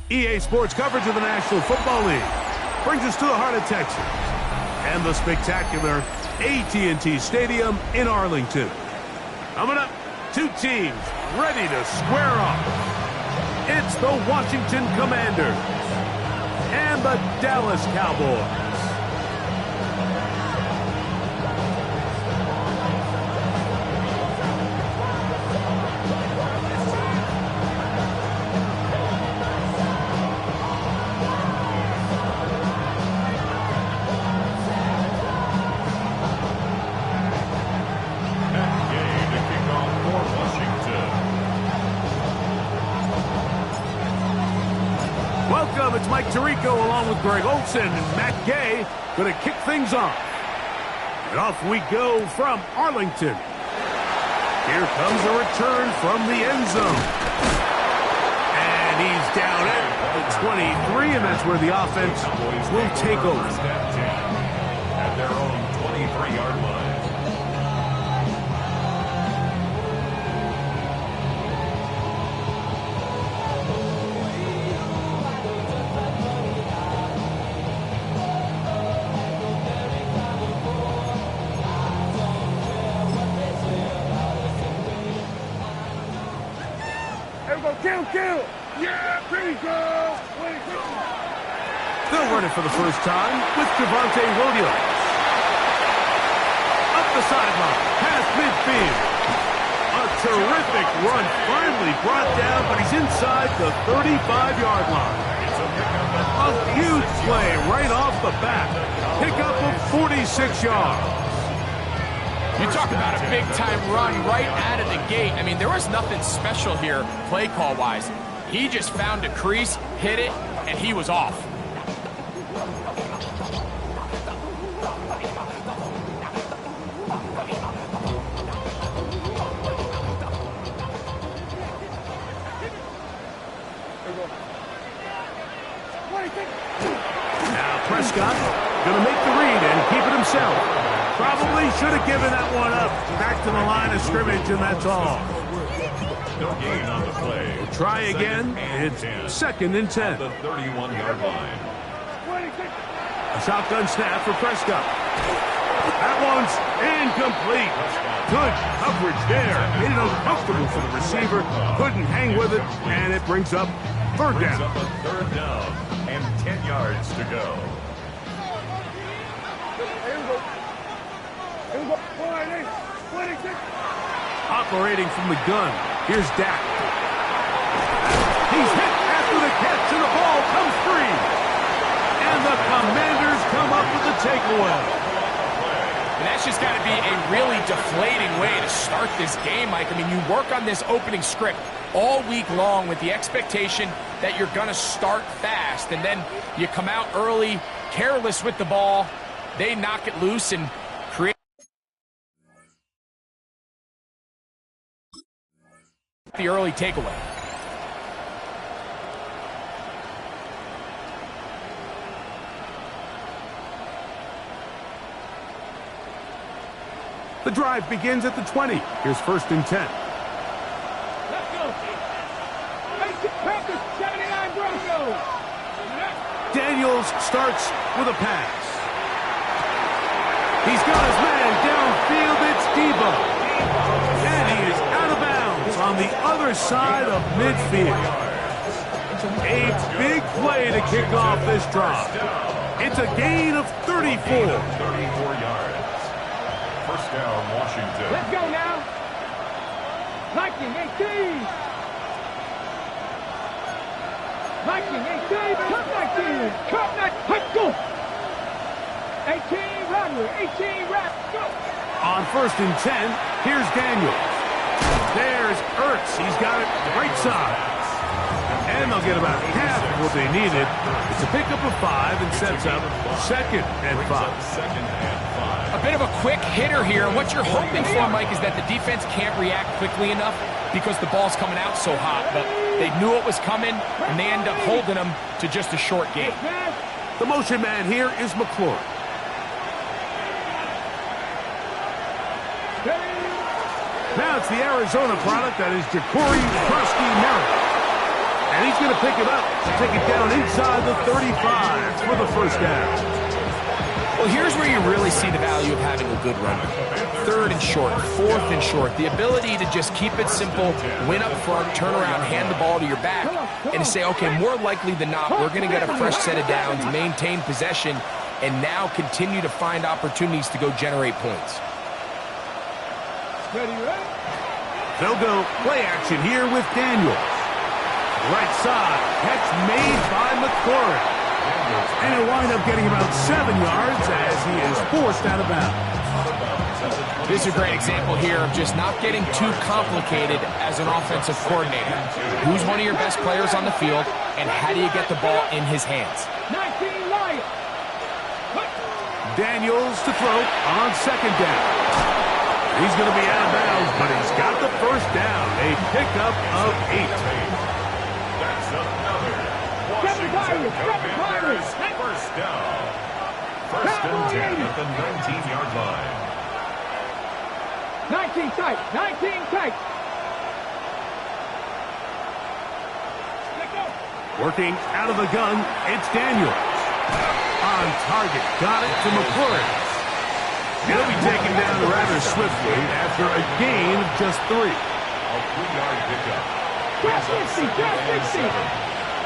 EA Sports coverage of the National Football League brings us to the heart of Texas and the spectacular AT&T Stadium in Arlington. Coming up, two teams ready to square off. It's the Washington Commanders and the Dallas Cowboys. It's Mike Tirico along with Greg Olson and Matt Gay going to kick things off. And off we go from Arlington. Here comes a return from the end zone. And he's down at the 23, and that's where the offense will take over. At their own 23-yard line. Kill! Yeah, there you go! They'll run it for the first time with Javonte Williams. Up the sideline, past midfield. A terrific run, finally brought down, but he's inside the 35-yard line. A huge play right off the bat. Pickup of 46 yards. You talk about a big-time run right out of the gate. I mean, there was nothing special here play call-wise. He just found a crease, hit it, and he was off. Now Prescott going to make the read and keep it himself. Probably should have given that one up. Back to the line of scrimmage, and that's all. No gain on the play. We'll try again. It's 2nd and 10. The 31-yard line. A shotgun snap for Prescott. That one's incomplete. Good coverage there. Made it uncomfortable for the receiver. Couldn't hang with it, and it brings up third down. Brings up a third down and 10 yards to go. Operating from the gun. Here's Dak. He's hit after the catch, and the ball comes free. And the Commanders come up with the takeaway. And that's just got to be a really deflating way to start this game, Mike. I mean, you work on this opening script all week long with the expectation that you're going to start fast, and then you come out early, careless with the ball. They knock it loose and create the early takeaway. The drive begins at the 20. Here's 1st and 10. Let's go. 79 Broncos. Daniels starts with a pass. He's got his man downfield. It's Debo. And he is out of bounds on the other side of midfield. A big play to kick off this drive. It's a gain of 34. 34 yards. First down, Washington. Let's go now. Viking 18. Viking 18. Cut 19. Cut 19. Let's go. 18 runner. 18 rap. Go. On 1st and 10, here's Daniels. There's Ertz. He's got it right side. And they'll get about half of what they needed. It's a pickup of 5 and sets up 2nd and 5. A bit of a quick hitter here. And what you're hoping for, Mike, is that the defense can't react quickly enough because the ball's coming out so hot. But they knew it was coming, and they end up holding them to just a short game. The motion man here is McClure. Now it's It's the Arizona product that is Ja'Cory Merritt. And he's going to pick it up to take it down inside the 35 for the first down. Well, here's where you really see the value of having a good runner. 3rd and short, 4th and short. The ability to just keep it simple, win up front, turn around, hand the ball to your back, and to say, okay, more likely than not, we're going to get a fresh set of downs, maintain possession, and now continue to find opportunities to go generate points. They'll go play action here with Daniels. Right side, catch made by McLaurin. And he'll wind up getting about 7 yards as he is forced out of bounds. This is a great example here of just not getting too complicated as an offensive coordinator. Who's one of your best players on the field, and how do you get the ball in his hands? Daniels to throw on 2nd down. He's going to be out of bounds, but he's got the first down. A pickup of 8. That's another Washington Commanders first down. 1st and 10 at the 19-yard line. 19 tight, 19 tight. Working out of the gun, it's Daniels. On target, got it to McLaurin. He'll be taken down rather swiftly after a gain of just 3. A 3-yard pickup. Just 60, just 60.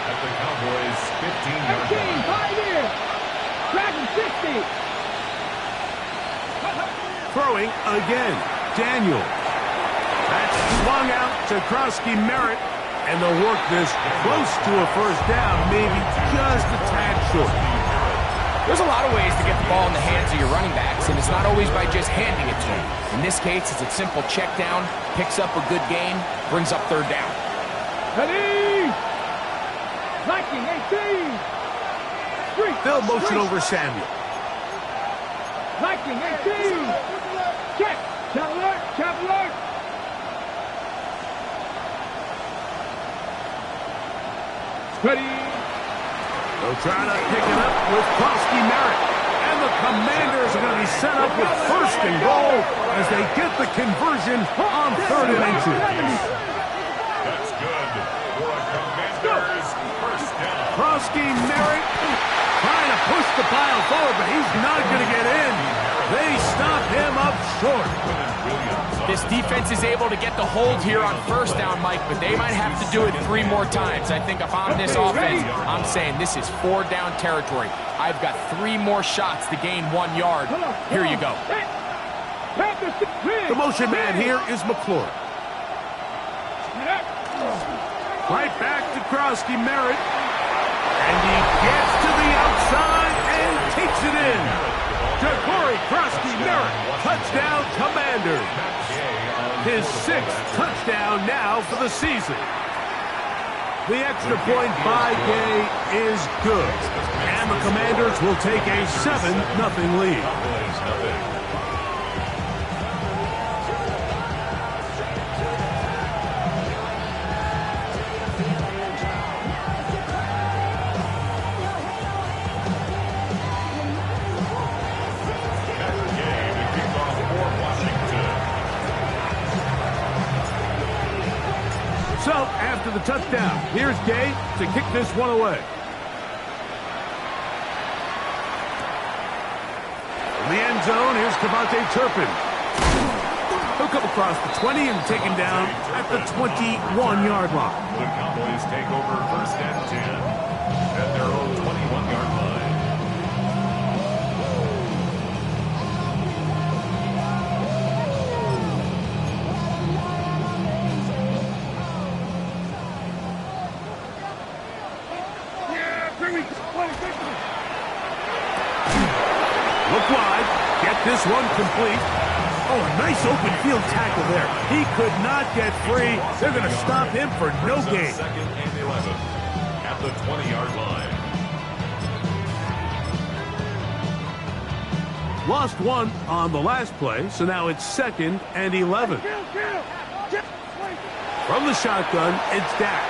At the Cowboys' 15-yard 15, line. 5 here. Dragon 60. Throwing again, Daniels. That's swung out to Merritt, and they'll work this close to a first down, maybe just a tad short. There's a lot of ways to get the ball in the hands of your running backs, and it's not always by just handing it to them. In this case, it's a simple check down, picks up a good gain, brings up 3rd down. Ready. Viking 18. Street. They'll motion over Samuel. Viking 18. Check. Chapel. Ready. They'll try to pick it up with Merritt. And the Commanders are going to be set up with 1st and goal as they get the conversion on 3rd and 2. That's good for a Commanders first down. Merritt trying to push the pile forward, but he's not going to get in. They stop him up short. This defense is able to get the hold here on 1st down, Mike, but they might have to do it 3 more times. I think if I'm this offense, I'm saying this is 4 down territory. I've got 3 more shots to gain 1 yard. Here you go. The motion man here is McLaurin. Right back to Merritt. And he gets to the outside and takes it in. Ja'Cory Merritt, touchdown Commanders. His 6th touchdown now for the season. The extra point by Gay is good. And the Commanders will take a 7-0 lead. So, after the touchdown, here's Gay to kick this one away. In the end zone, here's Cavante Turpin. He'll come across the 20 and take him down at the 21-yard line. The Cowboys take over 1st and 10 at their own 21-yard line. Look wide. Get this one complete. Oh, a nice open field tackle there. He could not get free. They're going to stop him for no gain. 2nd and 11 at the 20-yard line. Lost 1 on the last play, so now it's 2nd and 11. From the shotgun, it's Dak.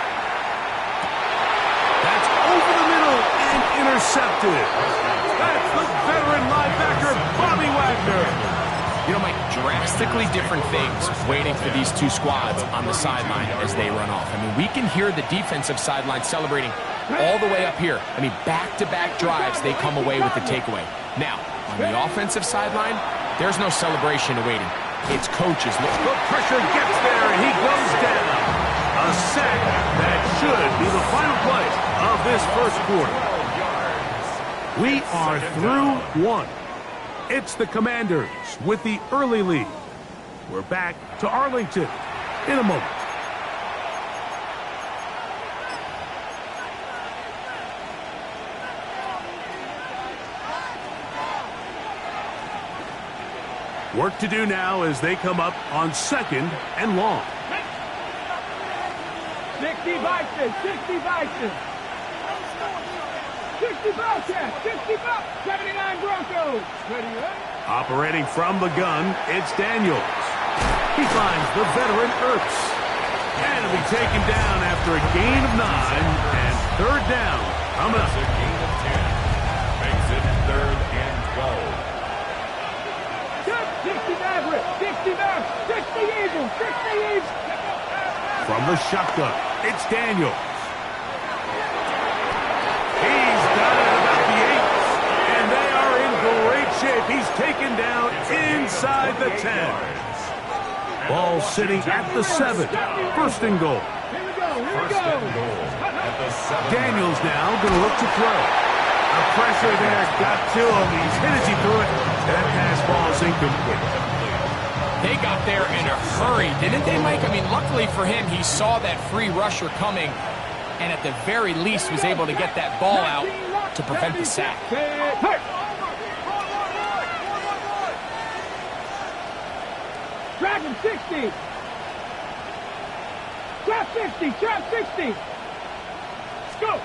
That's over the middle and intercepted. That's the veteran linebacker, Bobby Wagner. You know, Mike, drastically different things waiting for these two squads on the sideline as they run off. I mean, we can hear the defensive sideline celebrating all the way up here. I mean, back-to-back drives, they come away with the takeaway. Now, on the offensive sideline, there's no celebration awaiting. It's coaches. The pressure gets there, and he goes down. A sack that should be the final play of this first quarter. We are through one. It's the Commanders with the early lead. We're back to Arlington in a moment. Work to do now as they come up on 2nd and long. 60 Vikings, 60 Vikings. 60 Bobcats, 60 Bobcats, 79 Broncos. Ready up? Operating from the gun, it's Daniels. He finds the veteran Ertz. And he'll be taken down after a gain of 9 and 3rd down. Coming up. A gain of 10. Makes it 3rd and 12. 60 Mavericks, 60 Mavericks, 60 Eagles, 60 Eagles. From the shotgun, it's Daniels. He's got it at about the 8. And they are in great shape. He's taken down inside the 10. Ball sitting at the 7. 1st and goal. Here we go, here we First go. and goal at the 7. Daniels now going to look to throw. The pressure there got to him. He's hit as he threw it. That pass ball is incomplete. They got there in a hurry, didn't they, Mike? I mean, luckily for him, he saw that free rusher coming, and at the very least was able to get that ball out to prevent the sack. Dragon 60. Trap 60, trap 60. Let's go.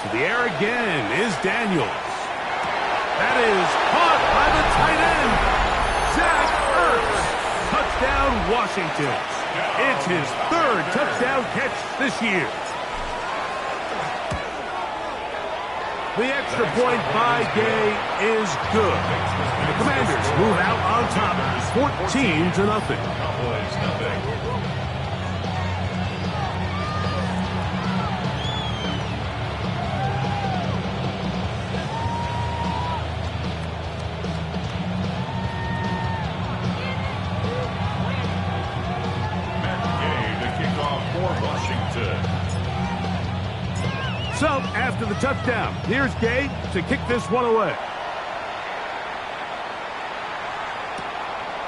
To the air again is Daniels. That is caught by the tight end, Zach Ertz. Touchdown, Washington. It's his 3rd touchdown catch this year. The extra point by Gay is good. The Commanders move out on top, 14-0. Cowboys nothing. So, after the touchdown, here's Gay to kick this one away.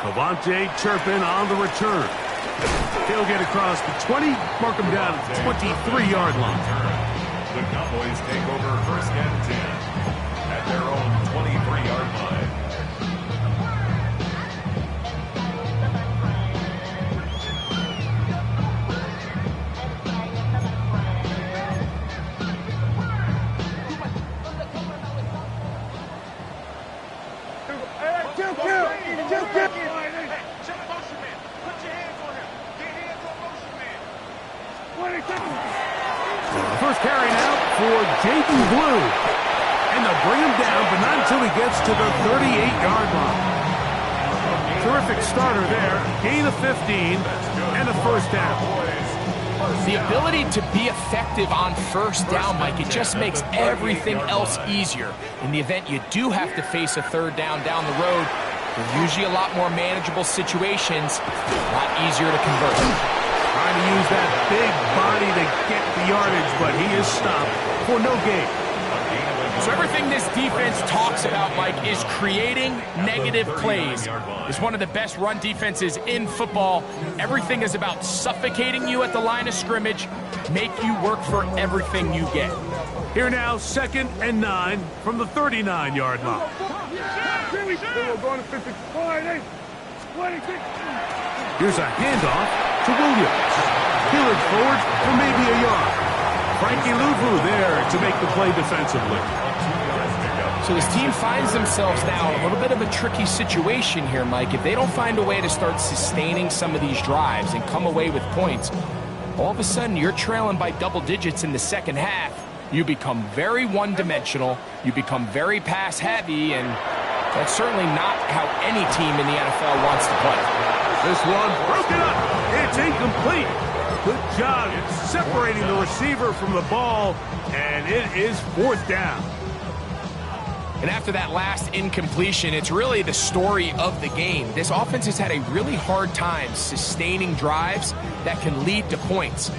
Cavante Turpin on the return. He'll get across the 20, mark him down at the 23-yard line. The Cowboys take over 1st and 10 at their own 23-yard line. First carry now for Jaden Blue. And they'll bring him down, but not until he gets to the 38-yard line. Terrific starter there. Gain of 15 and a 1st down. The ability to be effective on 1st down, Mike, it just makes everything else easier. In the event you do have to face a 3rd down the road, they're usually a lot more manageable situations, a lot easier to convert. Trying to use that big body to get the yardage, but he is stopped for no gain. So everything this defense talks about, Mike, is creating negative plays. It's one of the best run defenses in football. Everything is about suffocating you at the line of scrimmage, make you work for everything you get. Here now, 2nd and 9 from the 39-yard line. Here's a handoff to Williams. Peeling forward for maybe a yard. Frankie Luvu there to make the play defensively. So this team finds themselves now in a little bit of a tricky situation here, Mike. If they don't find a way to start sustaining some of these drives and come away with points, all of a sudden you're trailing by double digits in the 2nd half. You become very one-dimensional, you become very pass-heavy, and That's certainly not how any team in the NFL wants to play. This one broken up. It's incomplete. Good job separating the receiver from the ball, and it is 4th down. And after that last incompletion, it's really the story of the game. This offense has had a really hard time sustaining drives that can lead to points.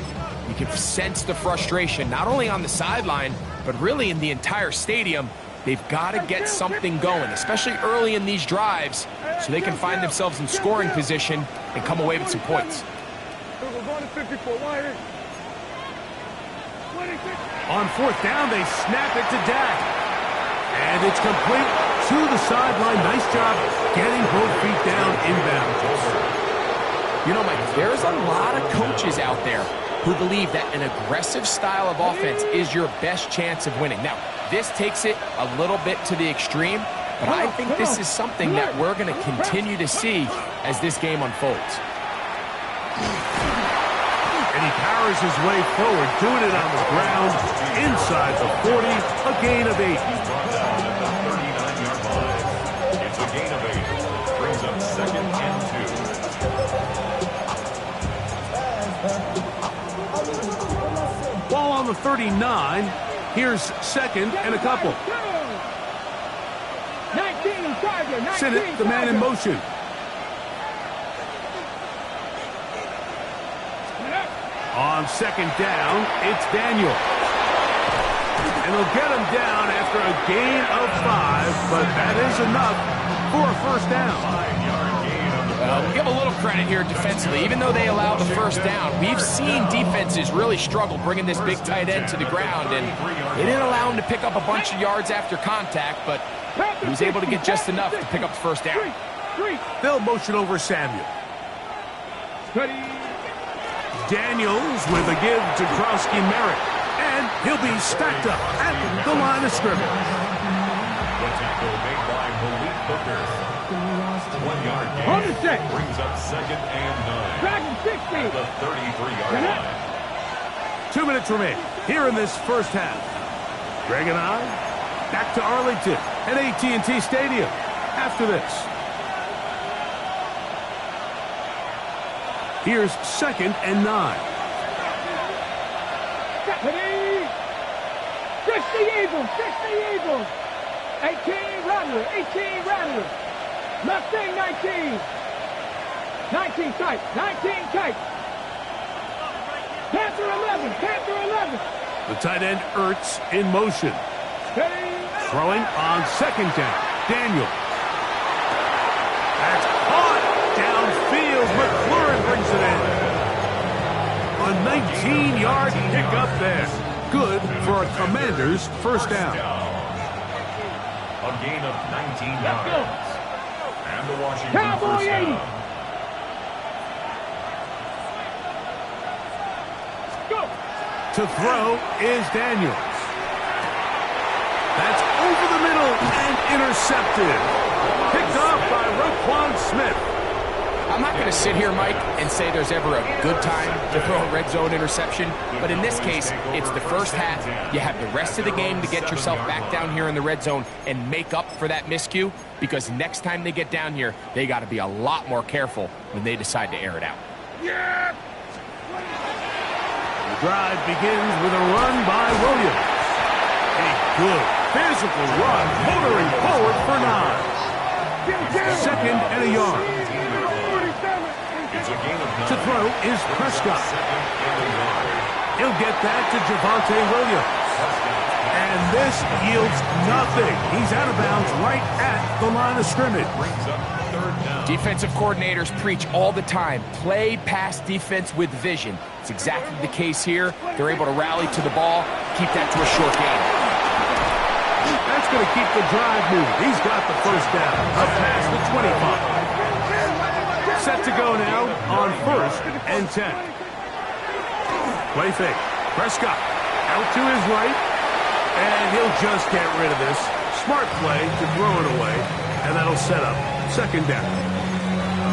You can sense the frustration, not only on the sideline, but really in the entire stadium. They've got to get something going, especially early in these drives, so they can find themselves in scoring position and come away with some points. On 4th down, they snap it to Dak. And it's complete to the sideline. Nice job getting both feet down inbounds. You know, Mike, there's a lot of coaches out there who believe that an aggressive style of offense is your best chance of winning. Now, this takes it a little bit to the extreme, but I think this is something that we're going to continue to see as this game unfolds. And he powers his way forward, doing it on the ground, inside the 40, a gain of 8. He's brought down at the 39-yard line. It's a gain of 8. Brings up 2nd and 2. Ball on the 39. Here's 2nd and a couple. 19 Tiger, 19 Sinnott, the man in motion. On 2nd down, it's Daniel. And they'll get him down after a gain of 5, but that is enough for a 1st down. 5-yard gain on the We'll give a little credit here defensively. Even though they allow the 1st down, we've seen defenses really struggle bringing this big tight end to the ground, and they didn't allow him to pick up a bunch of yards after contact, but he was able to get just enough to pick up the 1st down. They'll motion over Samuel. Daniels with a give to Krowski Merritt, and he'll be stacked up at the line of scrimmage. The tackle made by Malik Hooker. 1-yard gain. On the set. Brings up 2nd and 9. Dragon 60. At the 33-yard line. 2 minutes remain here in this 1st half. Greg and I back to Arlington at AT&T Stadium after this. Here's 2nd and 9. Fix the Eagles, fix the Eagles. 18 Rattler, 18 Rattler. Mustang 19. 19 tight, 19 tight. Panther 11, Panther 11. The tight end Ertz in motion. Throwing on 2nd down. Daniel. That's caught downfield. McLaurin brings it in. A 19-yard pickup there. Good for a Commander's 1st down. A gain of 19 yards. And the Washington Cowboy 1st 80. down. To throw is Daniels. That's over the middle and intercepted. Picked off by Roquan Smith. I'm not going to sit here, Mike, and say there's ever a good time to throw a red zone interception, but in this case, it's the 1st half. You have the rest of the game to get yourself back down here in the red zone and make up for that miscue, because next time they get down here, they got to be a lot more careful when they decide to air it out. Yeah. The drive begins with a run by Williams. A good physical run, motoring forward for 9. 2nd and a yard. It's a gain of 9. To throw is Prescott. 2nd and a yard. He'll get that to Javonte Williams. And this yields nothing. He's out of bounds right at the line of scrimmage. Brings up 3rd down. Defensive coordinators preach all the time, play pass defense with vision. It's exactly the case here. They're able to rally to the ball, keep that to a short game. That's going to keep the drive moving. He's got the 1st down. Up past the 25. Set to go now on 1st and 10. Play fake. Prescott out to his right. And he'll just get rid of this. Smart play to throw it away. And that'll set up 2nd down.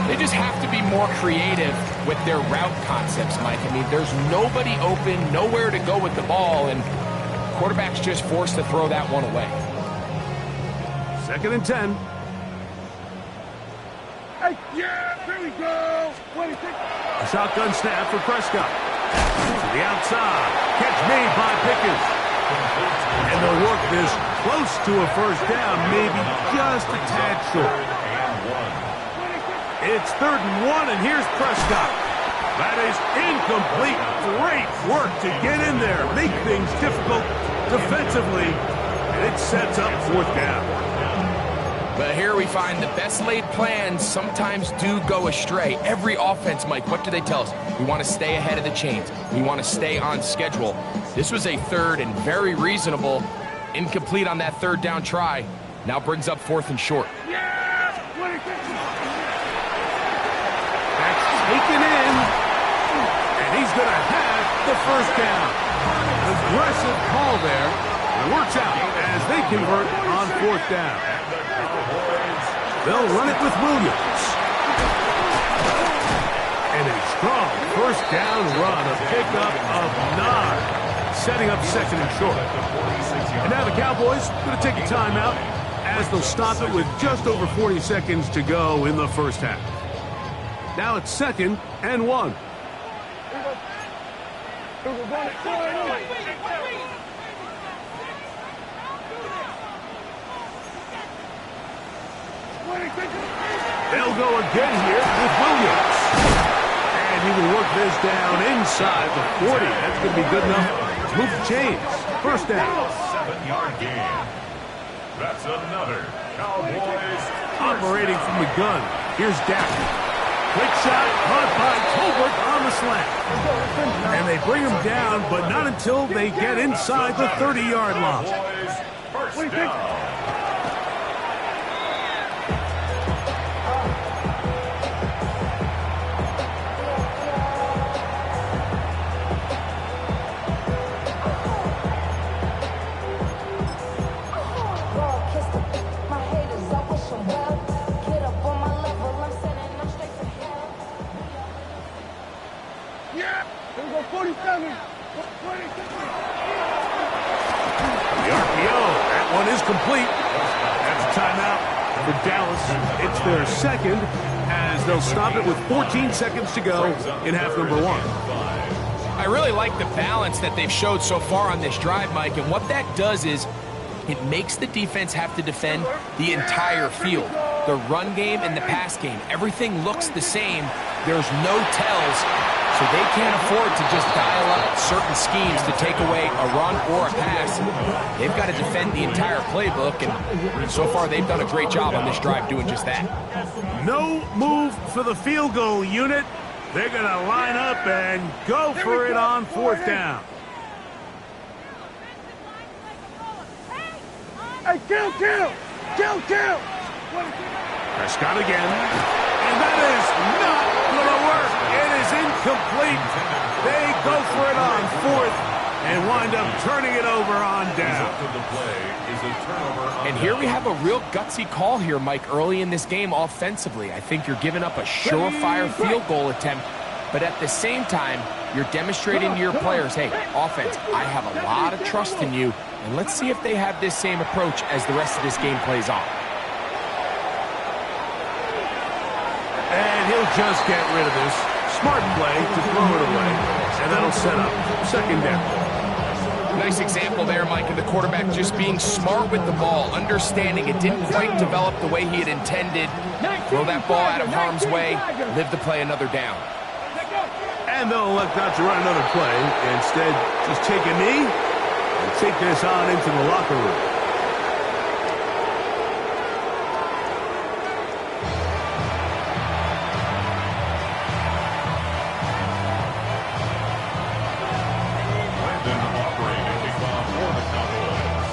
They just have to be more creative with their route concepts, Mike. I mean, there's nobody open, nowhere to go with the ball, and quarterback's just forced to throw that one away. 2nd and 10. Hey, yeah, here we go. 26. A shotgun snap for Prescott. To the outside. Catch made by Pickens. And they'll work this close to a first down, maybe just a tad short. It's 3rd and 1, and here's Prescott. That is incomplete. Great work to get in there, make things difficult defensively, and it sets up 4th down. But here we find the best laid plans sometimes do go astray. Every offense, Mike, what do they tell us? We want to stay ahead of the chains. We want to stay on schedule. This was a 3rd and very reasonable. Incomplete on that 3rd down try. Now brings up 4th and short. That's taken in, and he's going to have the first down. An aggressive call there. It works out as they convert on 4th down. They'll run it with Williams. And a strong first down run, a pickup of 9, setting up 2nd and short. And now the Cowboys going to take a timeout as they'll stop it with just over 40 seconds to go in the first half. Now it's 2nd and 1. They'll go again here with Williams. And he will work this down inside the 40. That's going to be good enough to move the chains. First down. 7-yard gain. That's another Cowboys. Operating from the gun. Here's Dak. Quick shot caught by Tolbert on the slant. And they bring him down, but not until they get inside the 30-yard line. First down. Complete. That's a timeout for Dallas. It's their 2nd as they'll stop it with 14 seconds to go in half number 1. I really like the balance that they've showed so far on this drive, Mike, and what that does is it makes the defense have to defend the entire field. The run game and the pass game, everything looks the same. There's no tells, so they can't afford to just dial up certain schemes to take away a run or a pass. They've got to defend the entire playbook, and so far they've done a great job on this drive doing just that. No move for the field goal unit. They're going to line up and go for it on 4th down. Hey, kill! Prescott again. And that is not going to work. It is incomplete. They go for it on 4th and wind up turning it over on down. And here we have a real gutsy call here, Mike, early in this game offensively. I think you're giving up a surefire field goal attempt, but at the same time, you're demonstrating to your players, hey, offense, I have a lot of trust in you, and let's see if they have this same approach as the rest of this game plays on. And he'll just get rid of this. Smart play to throw it away, and that'll set up 2nd down. Nice example there, Mike, of the quarterback just being smart with the ball, understanding it didn't quite develop the way he had intended. Throw that ball out of harm's way, live to play another down. And they'll elect not to run another play. Instead, just take a knee and take this on into the locker room.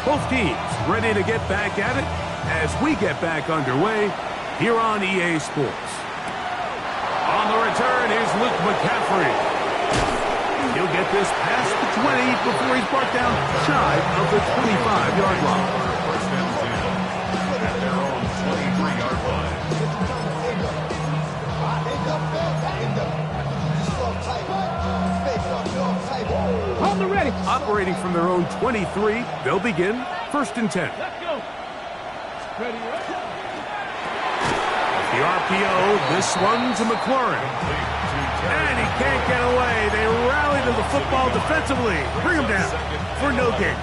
Both teams ready to get back at it as we get back underway here on EA Sports. On the return is Luke McCaffrey. He'll get this past the 20 before he's brought down shy of the 25-yard line. First and 10 at their own 23-yard line. On the ready. Operating from their own 23, they'll begin 1st and 10. Let's go. Ready, The The RPO, this one to McLaurin. And he can't get away. They rally to the football defensively. Bring him down for no gain.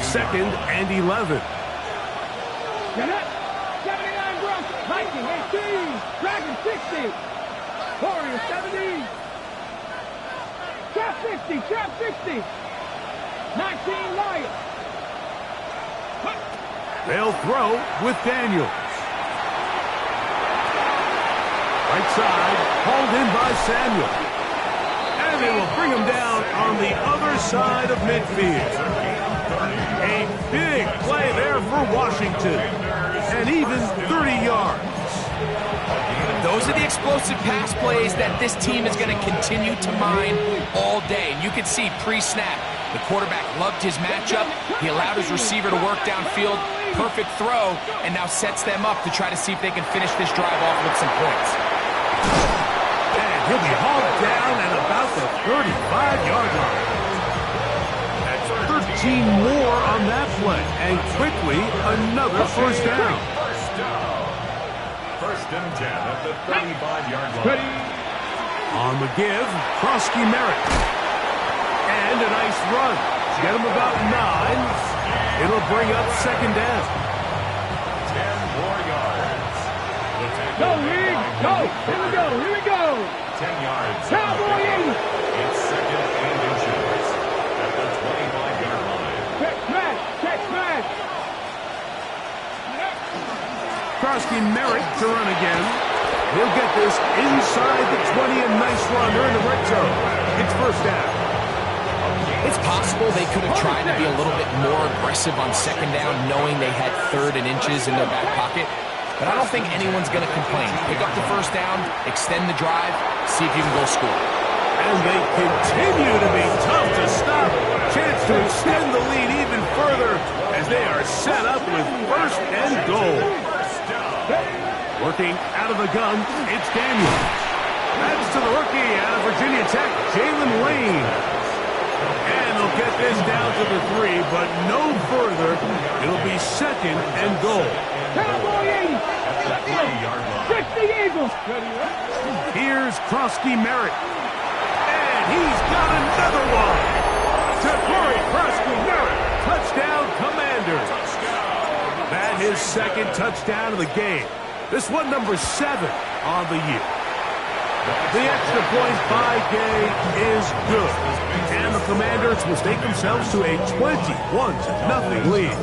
Second and 11. 79 Broncos, Viking 18, Dragon 60, Warriors 70, Trap 60, 19 Lions. They'll throw with Daniels. Right side, hauled in by Samuel. And they will bring him down on the other side of midfield. A big play there for Washington. And even 30 yards. Those are the explosive pass plays that this team is going to continue to mine all day. And you can see pre-snap, the quarterback loved his matchup. He allowed his receiver to work downfield. Perfect throw, and now sets them up to try to see if they can finish this drive off with some points. And he'll be hauled down at about the 35-yard line. That's 13 more on that play, and quickly another first down. First and 10 at the 35-yard line. On the give, Krosky Merritt. And a nice run. Get him about 9. It'll bring up second down. 10 more yards. Go, Reed, go. Here we go. 10 yards. Cowboy 80. It's second and inches at the 25-yard line. Catch match. Krosky Merritt to run again. He'll get this inside the 20, and nice run. They're in the red zone. It's first down. It's possible they could have tried to be a little bit more aggressive on second down, knowing they had third and inches in their back pocket. But I don't think anyone's going to complain. Pick up the first down, extend the drive, see if you can go score. And they continue to be tough to stop. Chance to extend the lead even further as they are set up with first and goal. Working out of the gun, it's Daniels. That's to the rookie out of Virginia Tech, Jalen Lane. And they'll get this down to the 3, but no further. It'll be second and goal. Cowboy 80. 60 Eagles. Here's Krosky Merritt. And he's got another one. To Corey Krosky Merritt. Touchdown, Commanders. That his second touchdown of the game. This one number 7 on the year. The extra point by Gay is good. And the Commanders will stake themselves to a 21-0 lead.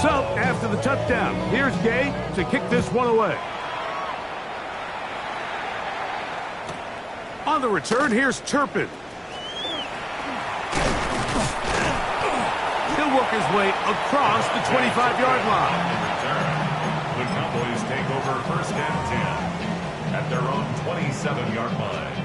So, after the touchdown, here's Gay to kick this one away. On the return, here's Turpin. He'll work his way across the 25-yard line. The Cowboys take over first and 10. At their own 27-yard line.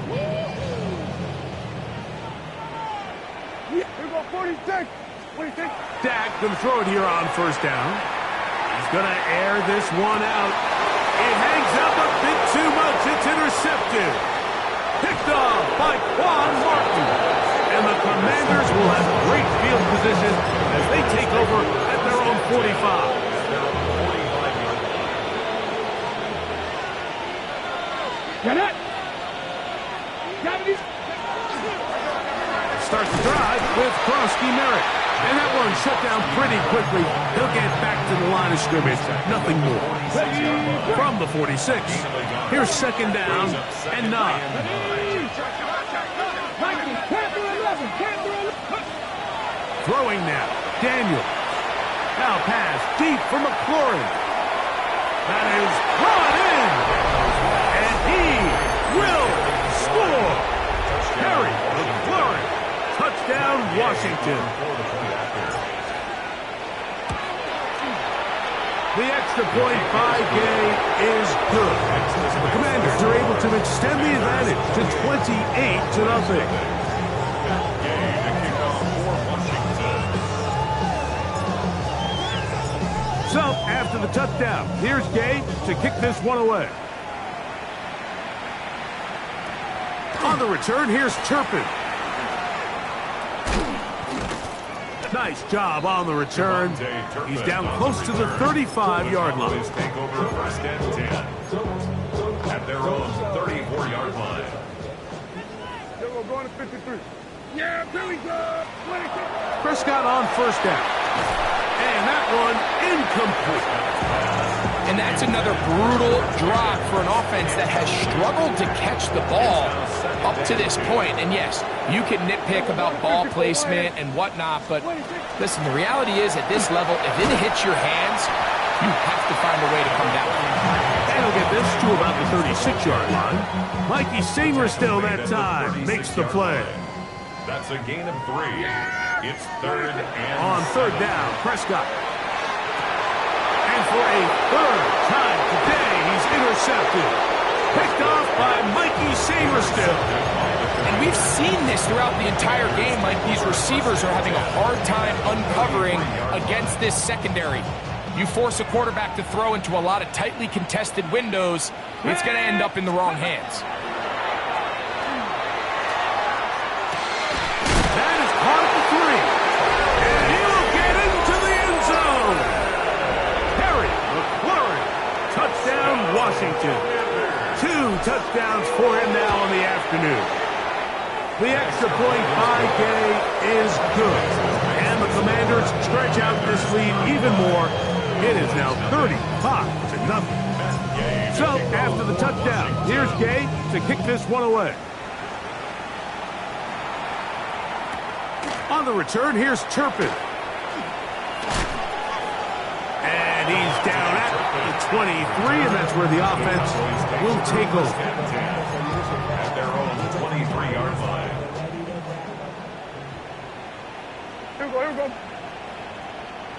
Here we go, 46. What do you think? Dak going to throw it here on first down. He's going to air this one out. It hangs up a bit too much. It's intercepted. Picked off by Quan Martin. And the Commanders will have great field position as they take over at their own 45. Get it. Starts the drive with Krosky Merritt. And that one shut down pretty quickly. He'll get back to the line of scrimmage. Nothing more. From the 46. Here's second down and 9. Throwing now. Daniel. Now pass deep for McLaurin. That is brought in. And he will score. Harry McLaurin. Touchdown, Washington. The extra point by Gay is good. The Commanders are able to extend the advantage to 28-0. So, after the touchdown, here's Gay to kick this one away. On the return, here's Turpin. Nice job on the return. He's down close to the 35-yard line. Take over first and 10 at their own 34-yard line. We're going to 53. Yeah, here we go. 26. Prescott on first down. And that one incomplete. And that's another brutal drop for an offense that has struggled to catch the ball up to this point. And yes, you can nitpick about ball placement and whatnot, but listen, the reality is at this level, if it hits your hands, you have to find a way to come down. And he'll get this to about the 36-yard line. Mikey Samer still that time makes the play. That's a gain of 3. It's third and on third down, Prescott. And for a third time today, he's intercepted. Picked off by Mikey Samerstill. And we've seen this throughout the entire game, Mike. These receivers are having a hard time uncovering against this secondary. You force a quarterback to throw into a lot of tightly contested windows, it's going to end up in the wrong hands. That is caught at the 3. And he'll get into the end zone. Harry McLaurin. Touchdown, Washington. 2 touchdowns for him now in the afternoon. The extra point by Gay is good. And the Commanders stretch out this lead even more. It is now 35-0. So, after the touchdown, here's Gay to kick this one away. On the return, here's Turpin. And he's down at the 23, and that's where the offense will take over. At their own 23-yard line. Here we go.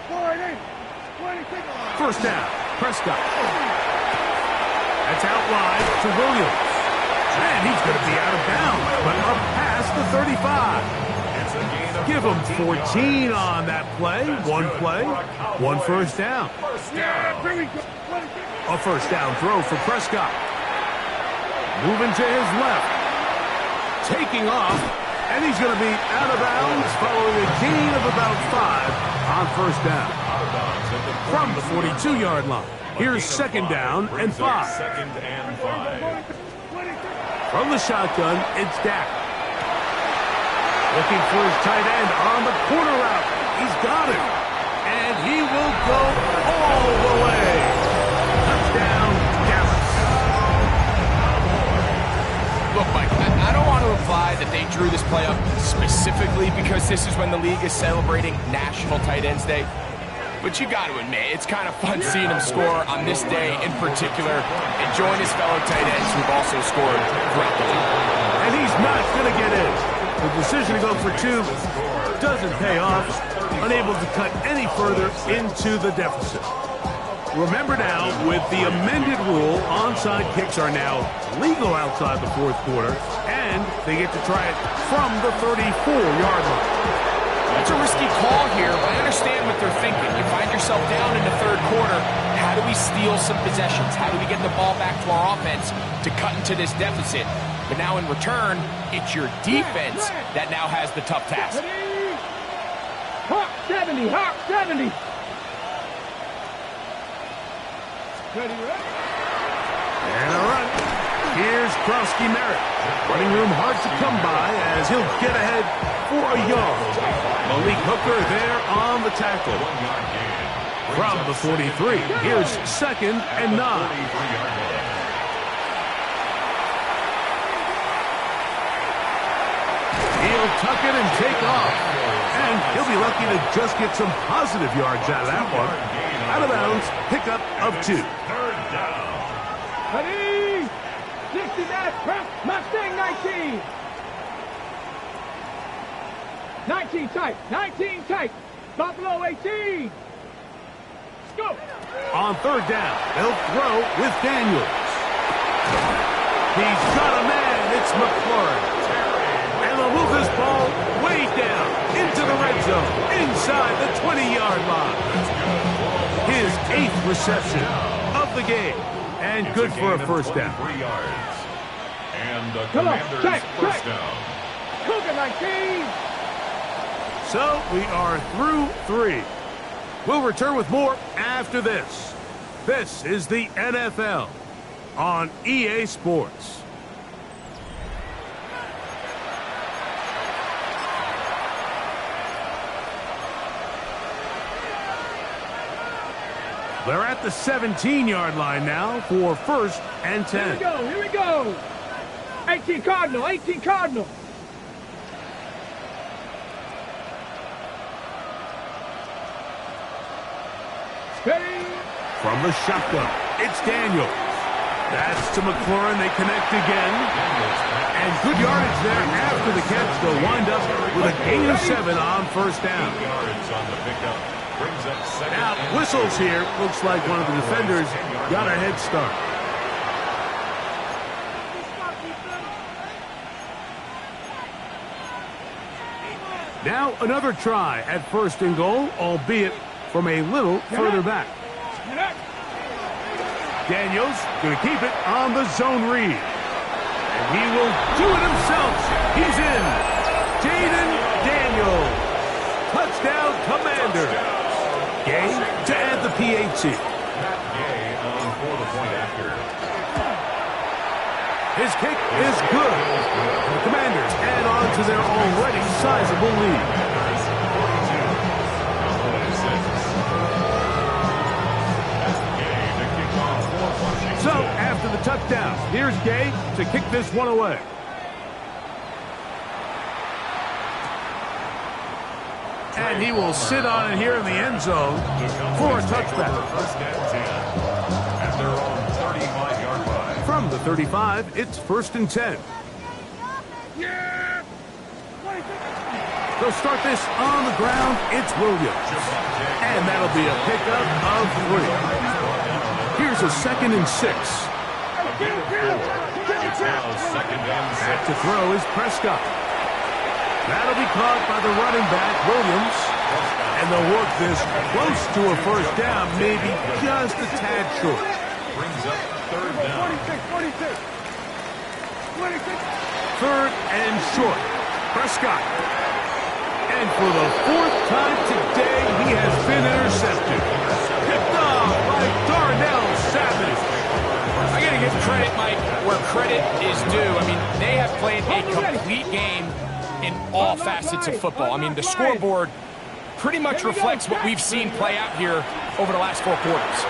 48. 26. First down, Prescott. That's out wide to Williams. And he's going to be out of bounds, but up past the 35. Give him 14 on that play. One first down. Yeah, here we go. 26. A first down throw for Prescott. Moving to his left. Taking off. And he's going to be out of bounds following a gain of about 5 on first down. From the 42-yard line. Here's second down and 5. Second and 5. From the shotgun, it's Dak. Looking for his tight end on the corner route. He's got it. And he will go all the way. Touchdown, Dallas. Look, Mike, I don't want to imply that they drew this play up specifically because this is when the league is celebrating National Tight Ends Day. But you got to admit, it's kind of fun seeing him score on this day in particular and join his fellow tight ends who've also scored throughout the league. And he's not going to get in. The decision to go for 2 doesn't pay off. Unable to cut any further into the deficit. Remember now, with the amended rule, onside kicks are now legal outside the fourth quarter, and they get to try it from the 34-yard line. It's a risky call here, but I understand what they're thinking. You find yourself down in the third quarter. How do we steal some possessions? How do we get the ball back to our offense to cut into this deficit? But now in return, it's your defense that now has the tough task. Hawk 70, Hawk 70. Ready, ready. And a run. Here's Krosky Merritt. Running room hard to come by as he'll get ahead for a yard. Malik Hooker there on the tackle. From the 43, here's second and 9. He'll tuck it and take off. And he'll be lucky to just get some positive yards out of that one. Out of bounds, pickup of 2. Ready. 69, press, Mustang 19. 19 tight, 19 tight. Buffalo 18. Let's go. On third down, they'll throw with Daniels. He's got a man. It's McLaurin. And they'll move this ball way down into the red zone, inside the 20-yard line. His 8th reception of the game, and good for a first down. 3 yards. And the Come on, Commanders' check. first down. Cougar 19. So we are through 3. We'll return with more after this. This is the NFL on EA Sports. They're at the 17-yard line now for 1st and 10. Here we go. 18 Cardinal, 18 Cardinal. Steady. From the shotgun, it's Daniel. That's to McLaurin. They connect again. And good yardage there after the catch. They'll wind up with a gain of 7 on 1st down. Now, whistles here. Looks like one of the defenders got a head start. Now, another try at 1st and goal, albeit from a little further back. Daniels going to keep it on the zone read. And he will do it himself. He's in. Jaden Daniels. Touchdown, Commander. Gay to add the PAT. His kick is good. The Commanders add on to their already sizable lead. So, after the touchdown, here's Gay to kick this one away. And he will sit on it here in the end zone for a touchback. At their own 35-yard line. From the 35, it's 1st and 10. They'll start this on the ground. It's Williams. And that'll be a pickup of 3. Here's a 2nd and 6. Back to throw is Prescott. That'll be caught by the running back, Williams. And they'll work this close to a 1st down, maybe just a tad short. Brings up 3rd down. 3rd and short. Prescott. And for the 4th time today, he has been intercepted. Picked off by Darnell Savage. I got to give credit, Mike, where credit is due. I mean, they have played a complete game in all facets of football. I mean, the scoreboard pretty much reflects what we've seen play out here over the last 4 quarters.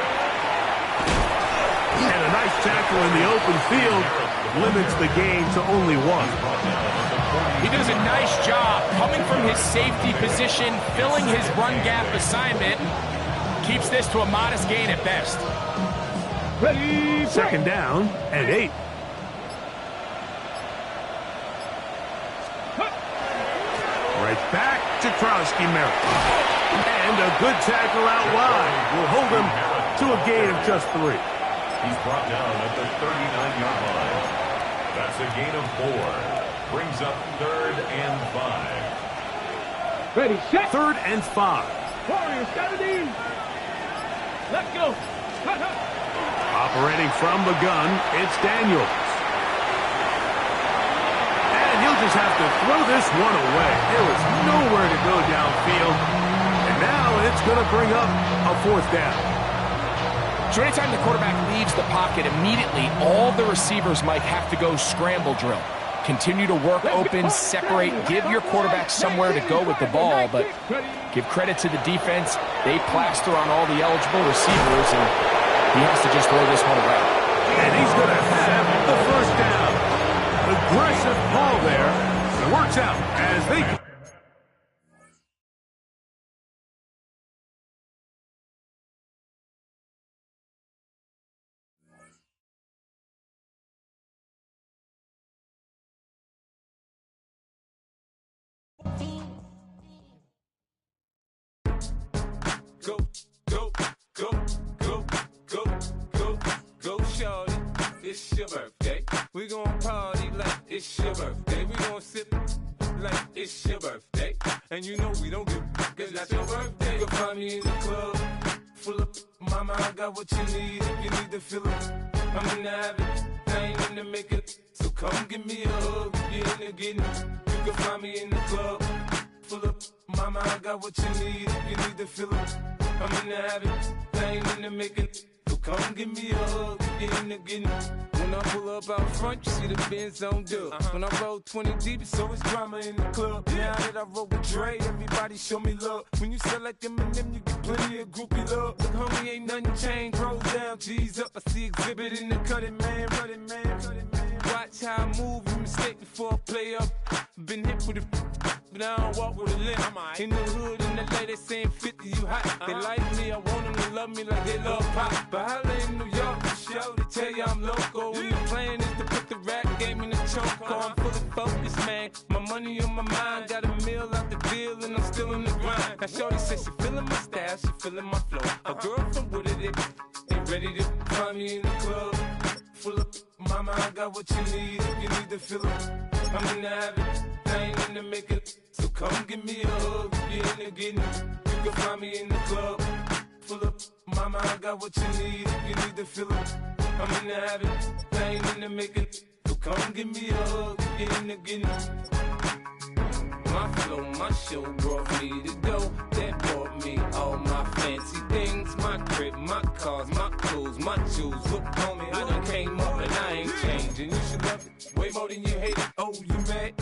And a nice tackle in the open field limits the game to only 1. He does a nice job coming from his safety position, filling his run gap assignment, keeps this to a modest gain at best. 2nd down and 8. Right back to Krowski-Merritt. And a good tackle out wide will hold him to a gain of just 3. He's brought down at the 39-yard line. That's a gain of 4. Brings up 3rd and 5. Ready, set. 3rd and 5. Warriors, got it in. Let's go. Operating from the gun, it's Daniels. And he'll just have to throw this one away. There was nowhere to go downfield. And now it's going to bring up a 4th down. So anytime the quarterback leaves the pocket, immediately all the receivers, Mike, have to go scramble drill. Continue to work open, separate, give your quarterback somewhere to go with the ball, but give credit to the defense. They plaster on all the eligible receivers, and he has to just throw this one away. And he's going to have the 1st down. Aggressive ball there. It works out as they... Go, go, go, go, go, go, go, shorty. It's your birthday. We gon' party like it's your birthday. We gon' sip like it's your birthday. And you know we don't give a cause that's your birthday. You'll find me in the club, full of mama, I got what you need if you need to fill it. I'm in the habit, I ain't in the make it. So come give me a hug, if you're in the getting. You can find me in the club, full of Mama, I got what you need if you need to feel it. I'm in the habit, I ain't in the making. So come give me a hug, get in the getting. When I pull up out front, you see the Benz on dub. When I roll 20 deep, it's always drama in the club. Now that I roll with Dre, everybody show me love. When you sell like Eminem, you get plenty of groupie love. Look, homie, ain't nothing changed. Roll down, G's up. I see exhibit in the cutting, man. Running, man. Watch how I move, you mistake before I play up. Been hit with a but I don't walk with a limp. In the hood, in the lady saying 50, you hot. They like me, I want them to love me like they love pop. But holla in New York, the show, they tell you I'm local. And the plan is to put the rap game in the choke. I'm fully focused, man. My money on my mind, got a meal out the deal, and I'm still in the grind. Now shorty says she feeling my style, she feeling my flow. A girl from Wooded, they ready to find me in the club. Full of mama, I got what you need if you need to feel it. I'm in the habit, I ain't in the making. So come give me a hug, get in the getting. You can find me in the club. Full of mama, I got what you need if you need to feel it. I'm in the habit, I ain't in the making. So come give me a hug, get in the getting. My flow, my show brought me to go. That brought me all my fancy things. My crib, my cars, my clothes, my shoes. Look, homie, I done came up and I ain't changing. You should love it way more than you hate it. Oh, you mad?